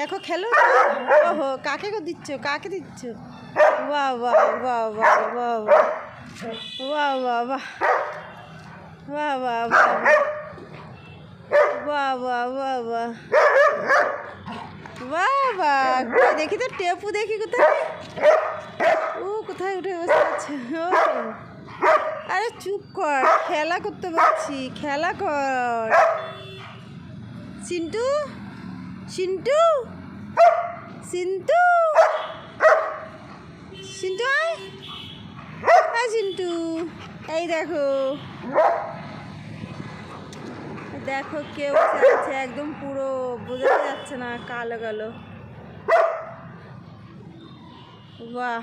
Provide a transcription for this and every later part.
দেখো খেলো। ওহো, কাকে দিচ্ছ, কাকে দিচ্ছ? বাহ বাহ বাহ বাহ বাহ বাহ বাহ বাহ বাহ বাহ বাহ বাহ বাহ বাহ বাহ বাহ বাহ। দেখি তো টেপু, দেখি কোথায়। ও কোথায় উঠে বসে আছে? ও আরে চুপ কর, খেলা করতে পারছি, খেলা কর। সিন্টু, সিন্টু, সিন্টু, সিন্টু আয়, আয় সিন্টু। এই দেখো, দেখো কে বসে আছে, একদম পুরো বোঝা যাচ্ছে না, কালো কালো। বাহ,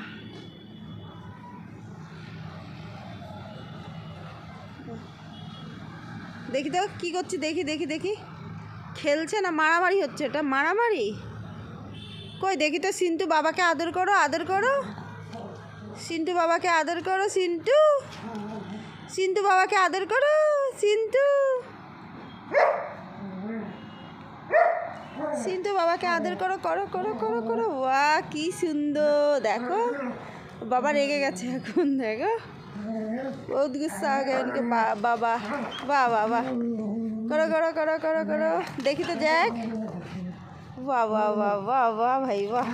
দেখি তো কি করছি, দেখি দেখি দেখি। খেলছে না মারামারি হচ্ছে? এটা মারামারি কই দেখি তো। সিন্টু বাবাকে আদর করো, আদর করো। সিন্টু বাবাকে আদর করো, সিন্টু, সিন্টু বাবাকে আদর করো, সিন্টু, সিন্টু বাবাকে আদর করো, করো করো করো করো। বাহ কি সুন্দর, দেখো বাবা রেগে গেছে এখন, দেখো বহুত গুस्সা आ गया इनके बाबा। वाह वाह वाह, करो करो करो करो करो। देखी तो जैक, वाह वाह वाह वाह वाह भाई वाह।